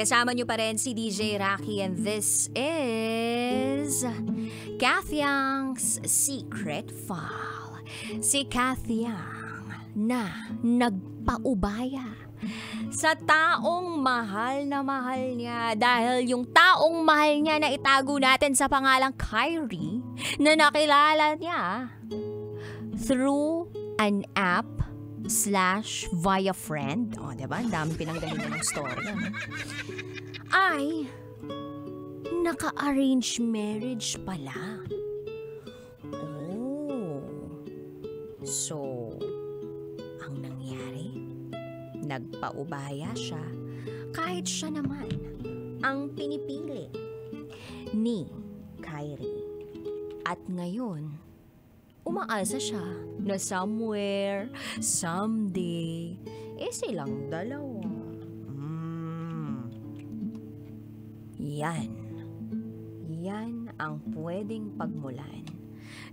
kasama nyo pa rin si DJ Rocky and this is Kathyang's Secret File. Si Kathyang na nagpaubaya sa taong mahal na mahal niya dahil yung taong mahal niya na itago natin sa pangalang Kyrie na nakilala niya through an app / via friend. O, diba? Ang daming pinanggalingan ng story. Ay, naka-arrange marriage pala. Oh. So, ang nangyari, nagpaubaya siya kahit siya naman ang pinipili ni Kyrie. At ngayon, umaasa siya na somewhere, someday, silang dalawa. Yan ang pwedeng pagmulan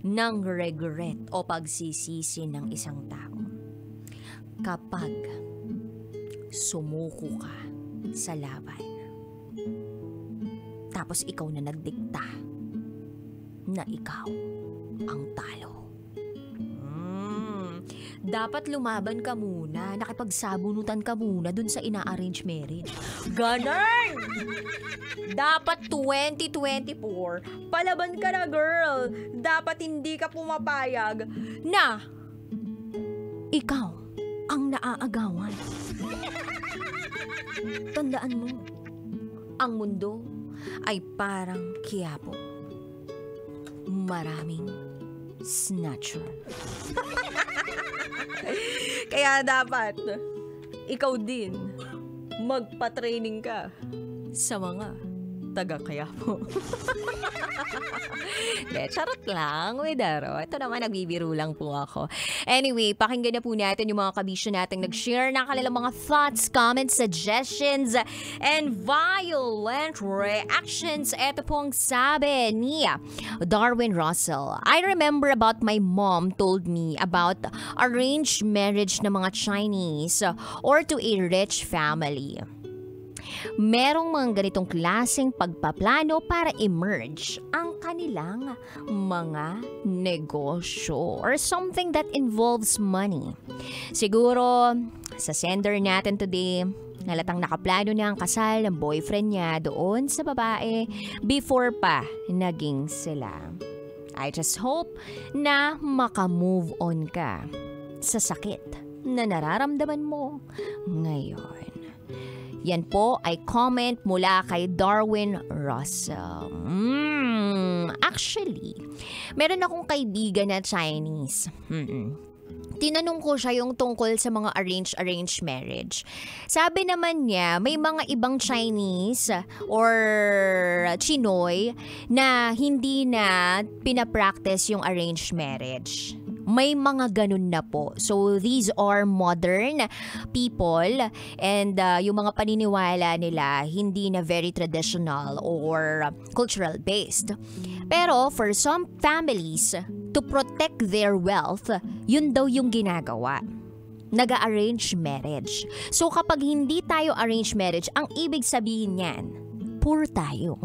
ng regret o pagsisisi ng isang tao kapag sumuko ka sa laban. Tapos ikaw na nagdikta na ikaw ang talo. Dapat lumaban ka muna, nakipagsabunutan ka muna dun sa ina-arrange marriage. Ganon! Dapat 2024, palaban ka na, girl. Dapat hindi ka pumapayag na ikaw ang naaagawan. Tandaan mo, ang mundo ay parang Quiapo. Maraming snatcher. Kaya dapat ikaw din magpa-training ka sa mga taga-Quiapo. Charot lang, Widaro. Ito naman, nagbibiro lang po ako. Anyway, pakinggan na po natin yung mga kabisyo natin nag-share ng kanilang mga thoughts, comments, suggestions, and violent reactions. Ito pong sabi ni Darwin Russell. I remember about my mom told me about arranged marriage ng mga Chinese or to a rich family. Merong mga ganitong klaseng pagpaplano para emerge ang kanilang mga negosyo or something that involves money. Siguro, sa sender natin today, halatang nakaplano na ang kasal ng boyfriend niya doon sa babae before pa naging sila. I just hope na makamove on ka sa sakit na nararamdaman mo ngayon. Yan po ay comment mula kay Darwin Russell. Actually, meron akong kaibigan na Chinese. Tinanong ko siya yung tungkol sa mga arranged marriage. Sabi naman niya, may mga ibang Chinese or Chinoy na hindi na pinapractice yung arranged marriage. May mga ganun na po. So, these are modern people and yung mga paniniwala nila hindi na very traditional or cultural based. Pero for some families, to protect their wealth, yun daw yung ginagawa. Nag-arrange marriage. So, kapag hindi tayo arrange marriage, ang ibig sabihin niyan, poor tayo.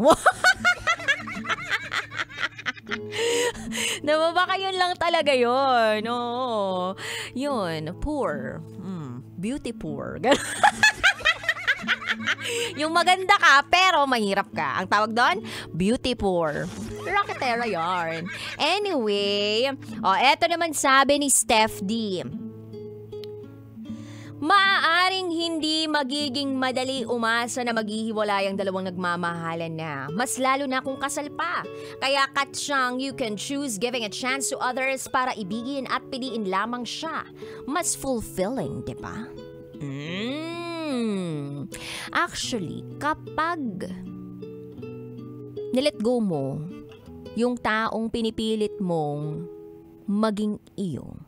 Diba baka yun lang talaga yun? Oo. Yun, poor. Beauty poor. Yung maganda ka pero mahirap ka. Ang tawag doon, beauty poor. Rocketera yarn. Anyway, eto naman sabi ni Steph D. Maaaring hindi magiging madali umasa na maghihiwalay ang dalawang nagmamahalan na. Mas lalo na kung kasal pa. Kaya Katsyang, you can choose giving a chance to others para ibigin at piliin lamang siya. Mas fulfilling, di ba? Actually, kapag nilet go mo yung taong pinipilit mong maging iyo,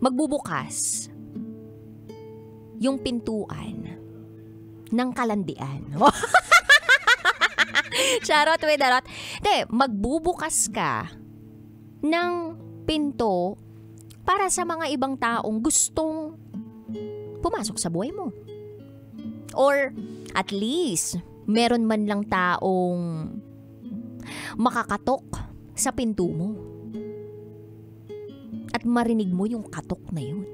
magbubukas yung pintuan ng kalandian. Charot, Widarot. Magbubukas ka ng pinto para sa mga ibang taong gustong pumasok sa buhay mo. Or at least, meron man lang taong makakatok sa pinto mo. At marinig mo yung katok na yun.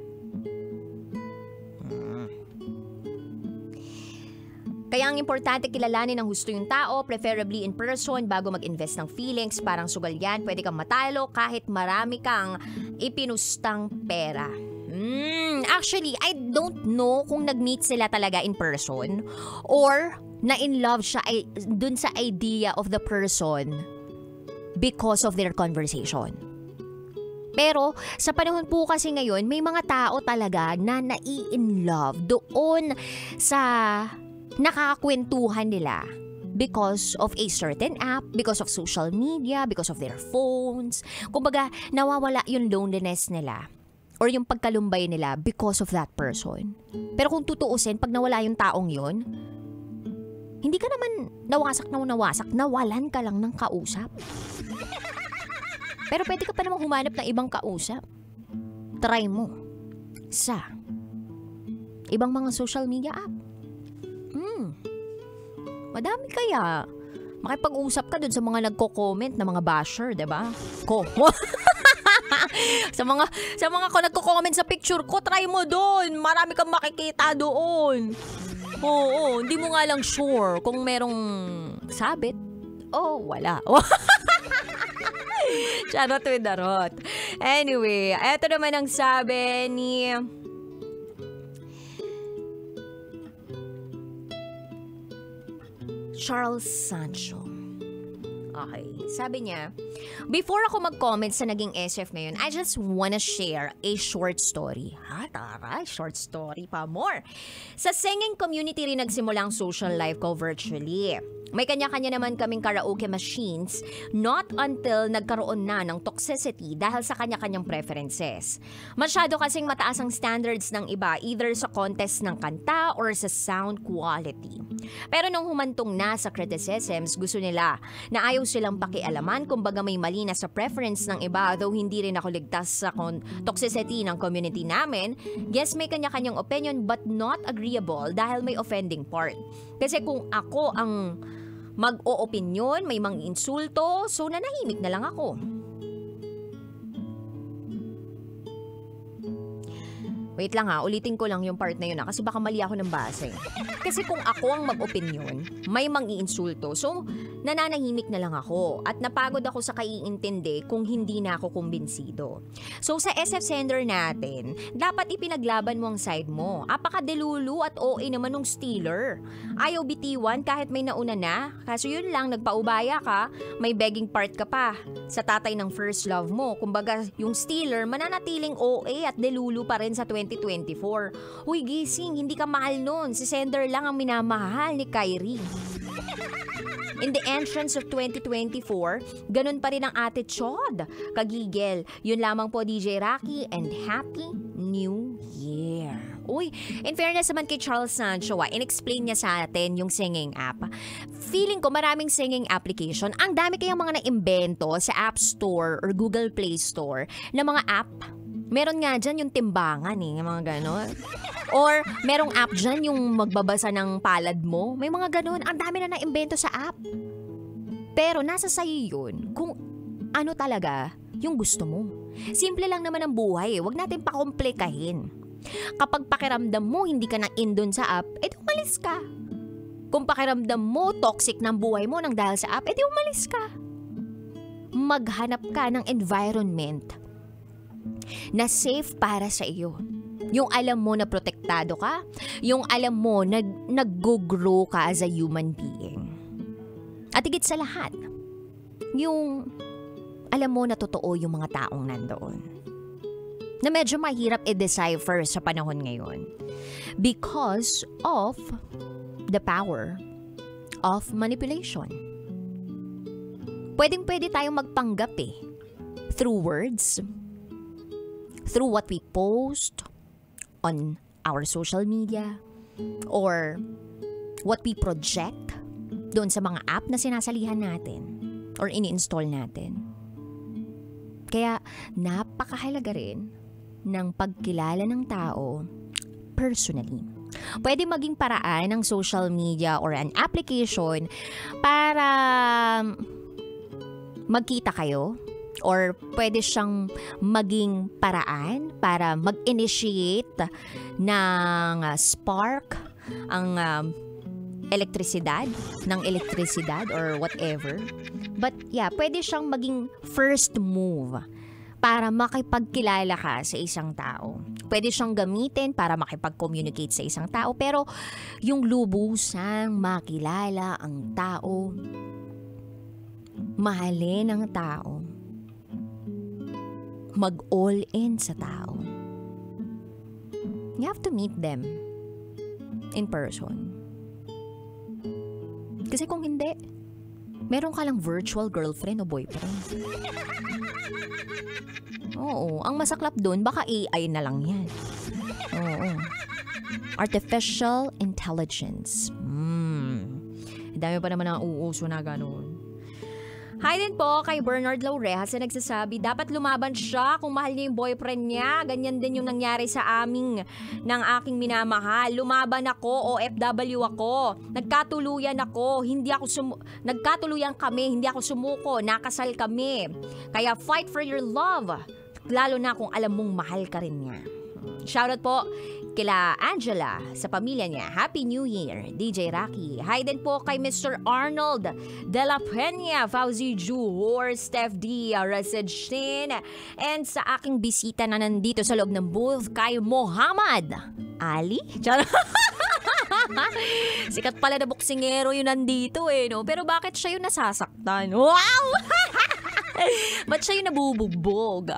Kaya ang importante kilalanin ng husto yung tao, preferably in person bago mag-invest ng feelings. Parang sugal yan, pwede kang matalo kahit marami kang ipinustang pera. Actually, I don't know kung nag-meet sila talaga in person or na-in love siya dun sa idea of the person because of their conversation. Pero sa panahon po kasi ngayon, may mga tao talaga na nai-in love doon sa nakakakwentuhan nila because of a certain app, because of social media, because of their phones. Kumbaga, nawawala yung loneliness nila or yung pagkalumbay nila because of that person. Pero kung tutuusin, pag nawala yung taong yun, hindi ka naman nawasak, nawalan ka lang ng kausap. Pero pwede ka pa namang humanap ng ibang kausap. Try mo sa ibang mga social media app. Madami kaya. Makipag-usap ka dun sa mga nagko-comment na mga basher, diba? sa mga ko nagko-comment sa picture ko, try mo doon. Marami kang makikita doon. Oo, hindi mo nga lang sure kung merong sabit. Wala. Charot with darot. Anyway, eto naman ang sabi ni Charles Sancho. Okay, sabi niya, before ako mag-comment sa naging SF ngayon, I just wanna share a short story. Taray, short story pa more. Sa singing community rin nagsimula ang social life ko virtually. May kanya-kanya naman kaming karaoke machines, not until nagkaroon na ng toxicity dahil sa kanya-kanyang preferences. Masyado kasing mataas ang standards ng iba, either sa contest ng kanta or sa sound quality. Pero nung humantong na sa criticisms, gusto nila na ayaw silang pakialaman, kumbaga may mali na sa preference ng iba, though hindi rin ako ligtas sa toxicity ng community namin. Yes, may kanya-kanyang opinion but not agreeable dahil may offending part. Kasi kung ako ang mag-o-opinyon, may mga insulto, so nanahimik na lang ako. Wait lang ulitin ko lang yung part na yun kasi baka mali ako ng base. Kasi kung ako ang mag-opinyon, may mang-iinsulto, so nananahimik na lang ako at napagod ako sa kaiintindi kung hindi na ako kumbinsido. So sa SF sender natin, dapat ipinaglaban mo ang side mo. Apaka-delulu at OA naman ng stealer. Ayaw bitiwan kahit may nauna na, kaso yun lang, nagpaubaya ka, may begging part ka pa sa tatay ng first love mo. Kumbaga, yung stealer mananatiling OA at delulu pa rin sa 2024. Uy, gising, hindi ka mahal nun. Si sender lang ang minamahal ni Kyrie. In the entrance of 2024, ganun pa rin ang attitude. Kagigil. Yun lamang po, DJ Rocky, and Happy New Year. Uy, in fairness naman kay Charles Sancho, in-explain niya sa atin yung singing app. Feeling ko maraming singing application. Ang dami kayang mga naimbento sa App Store or Google Play Store na mga app. Meron nga dyan yung timbangan yung mga ganon. Or merong app dyan yung magbabasa ng palad mo. May mga ganon. Ang dami na naimbento sa app. Pero nasa sayo yun kung ano talaga yung gusto mo. Simple lang naman ang buhay. Huwag natin pakomplikahin. Kapag pakiramdam mo hindi ka na in dun sa app, edi umalis ka. Kung pakiramdam mo toxic ng buhay mo nang dahil sa app, edi umalis ka. Maghanap ka ng environment na safe para sa iyo. Yung alam mo na protektado ka, yung alam mo na nag-grow ka as a human being. At higit sa lahat, yung alam mo na totoo yung mga taong nandoon. Na medyo mahirap i-decipher sa panahon ngayon because of the power of manipulation. Pwedeng-pwede tayong magpanggap through words, through what we post on our social media, or what we project doon sa mga app na sinasalihan natin or ini-install natin. Kaya napakahalaga rin ng pagkilala ng tao personally. pwede maging paraan ng social media or an application para magkita kayo. Or pwede siyang maging paraan para mag-initiate ng spark ang elektrisidad or whatever. But yeah, pwede siyang maging first move para makipagkilala ka sa isang tao. Pwede siyang gamitin para makipag-communicate sa isang tao, pero yung lubusang makilala ang tao, mahalin ang tao, mag-all in sa tao, you have to meet them in person. Kasi kung hindi, meron ka lang virtual girlfriend o boyfriend. Oo, ang masaklap dun, baka AI na lang yan. Oo. Artificial intelligence. Dami pa naman ang uuso na gano'n. Hi din po kay Bernard Laurejas na nagsasabi, dapat lumaban siya kung mahal niya yung boyfriend niya. Ganyan din yung nangyari sa aming ng aking minamahal. Lumaban ako, OFW ako. Nagkatuluyan kami, hindi ako sumuko. Nakasal kami. Kaya fight for your love. Lalo na kung alam mong mahal ka rin niya. Shoutout po kila Angela sa pamilya niya. Happy New Year, DJ Rocky. Hi din po kay Mr. Arnold De La Peña, Fauzi Juhor, Steph D, Rased Shin, and sa aking bisita na nandito sa loob ng booth kay Muhammad Ali. Sikat pala na boksingero yun nandito no? Pero bakit siya yung nasasaktan? Wow! Ba't siya yung nabubugbog?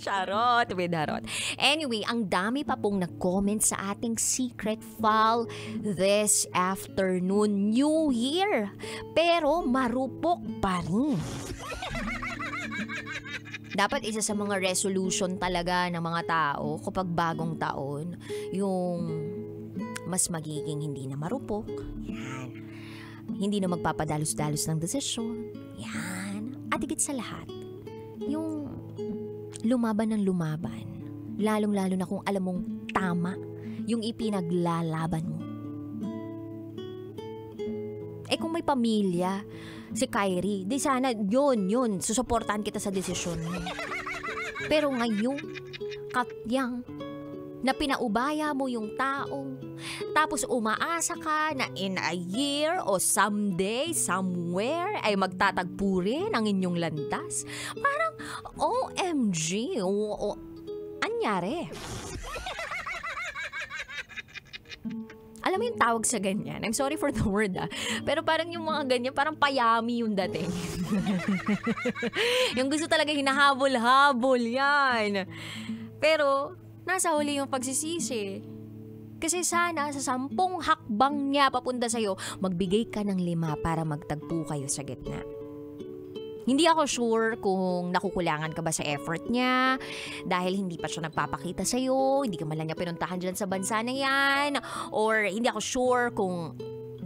Charot, Widarot. Anyway, ang dami pa pong nag-comment sa ating secret file this afternoon, New Year. Pero marupok pa rin. Dapat isa sa mga resolution talaga ng mga tao kapag bagong taon, yung mas magiging hindi na marupok. Yan. Hindi na magpapadalos-dalos ng desisyon. Yan. At higit sa lahat, yung lumaban ng lumaban. Lalong-lalo na kung alam mong tama yung ipinaglalaban mo. Kung may pamilya, si Kyrie, di sana yun, susuportahan kita sa desisyon mo. Pero ngayon, katyang, na pinaubaya mo yung tao, tapos umaasa ka na in a year o someday, somewhere, ay magtatagpo rin ang inyong landas. Parang, OMG, anyari? Alam mo yung tawag sa ganyan? I'm sorry for the word pero parang yung mga ganyan, parang payami yung dating. Yung gusto talaga hinahabol-habol yan. Pero, nasa huli yung pagsisisi. Kasi sana sa 10 hakbang niya papunta sa'yo, magbigay ka ng 5 para magtagpo kayo sa gitna. Hindi ako sure kung nakukulangan ka ba sa effort niya dahil hindi pa siya nagpapakita sa'yo, hindi ka man lang niya pinuntahan dyan sa bansa na yan, or hindi ako sure kung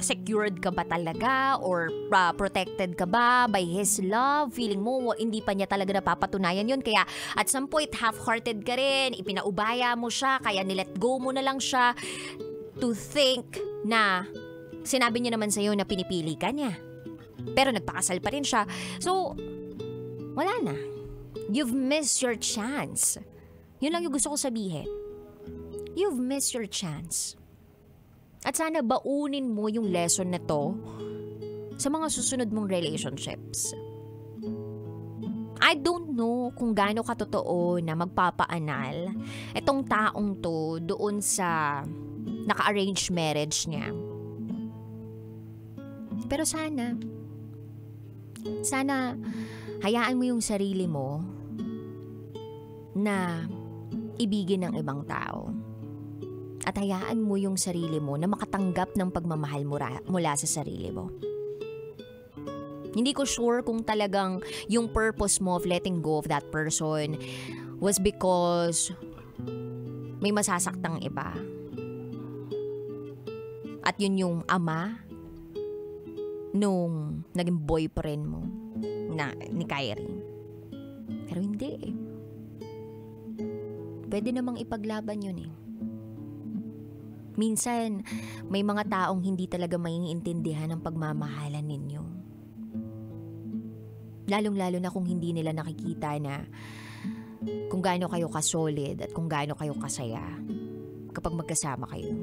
secured ka ba talaga or protected ka ba by his love. Feeling mo hindi pa niya talaga napapatunayan yun, kaya at some point half-hearted ka rin, ipinaubaya mo siya, kaya nilet go mo na lang siya to think na sinabi niya naman sa'yo na pinipili ka niya, pero nagpakasal pa rin siya. So wala na, you've missed your chance. Yun lang yung gusto ko sabihin, you've missed your chance. At sana baunin mo yung lesson na to sa mga susunod mong relationships. I don't know kung gaano katotoo na magpapaanal itong taong to doon sa naka-arrange marriage niya. Pero sana hayaan mo yung sarili mo na ibigin ng ibang tao. At hayaan mo yung sarili mo na makatanggap ng pagmamahal mula sa sarili mo. Hindi ko sure kung talagang yung purpose mo of letting go of that person was because may masasaktang iba. At yun yung ama nung naging boyfriend mo ni Kyrie. Pero hindi eh. Pwede namang ipaglaban yun eh. Minsan, may mga taong hindi talaga maiintindihan ang pagmamahalan ninyo. Lalong-lalo na kung hindi nila nakikita na kung gaano kayo ka-solid at kung gaano kayo kasaya kapag magkasama kayo.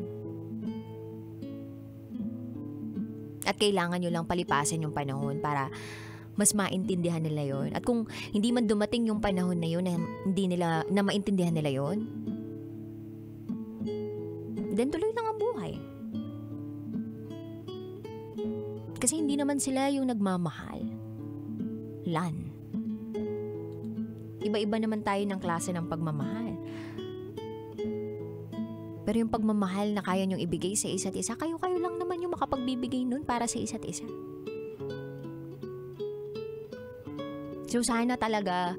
At kailangan nyo lang palipasan yung panahon para mas maintindihan nila yon. At kung hindi man dumating yung panahon na yun na maintindihan nila yon, then tuloy lang ang buhay. Kasi hindi naman sila yung nagmamahal. Iba-iba naman tayo ng klase ng pagmamahal. Pero yung pagmamahal na kaya nyong ibigay sa isa't isa, kayo-kayo lang naman yung makapagbibigay nun para sa isa't isa. So sana talaga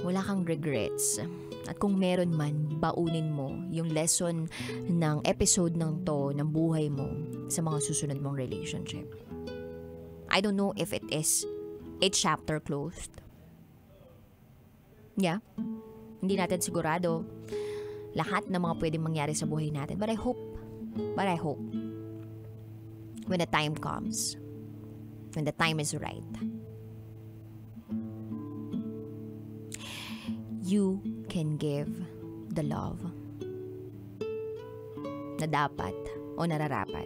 wala kang regrets. At kung meron man, baunin mo yung lesson ng episode ng buhay mo sa mga susunod mong relationship. I don't know if it is a chapter closed. Yeah. Hindi natin sigurado lahat ng mga pwedeng mangyari sa buhay natin. But I hope when the time comes, when the time is right, you can give the love na dapat o nararapat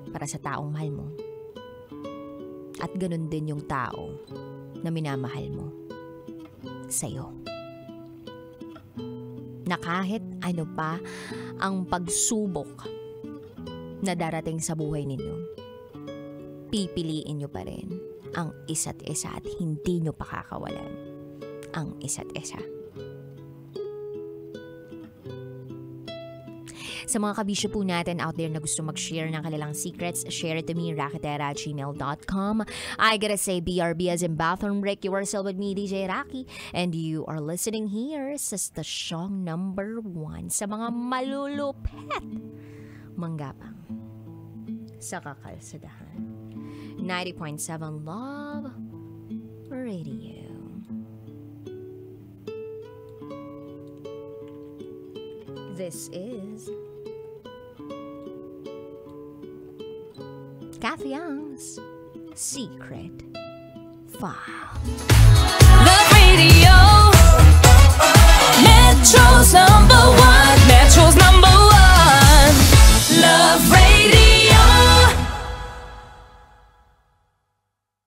para sa taong mahal mo. At ganun din yung tao na minamahal mo sa'yo. Na kahit ano pa ang pagsubok na darating sa buhay ninyo, pipiliin nyo pa rin ang isa't isa at hindi nyo pakakawalan ang isa't isa. Sa mga kabisyo po natin out there na gusto mag-share ng kanilang secrets, share it to me, raketera@gmail.com. I gotta say, BRB as in bathroom break. You are still with me, DJ Raki. And you are listening here sa stasyong number 1 sa mga malulupet manggapang sa kakalsadahan. 90.7 Love Radio. This is Kathy Young's Secret File. Love Radio, Metro Zone.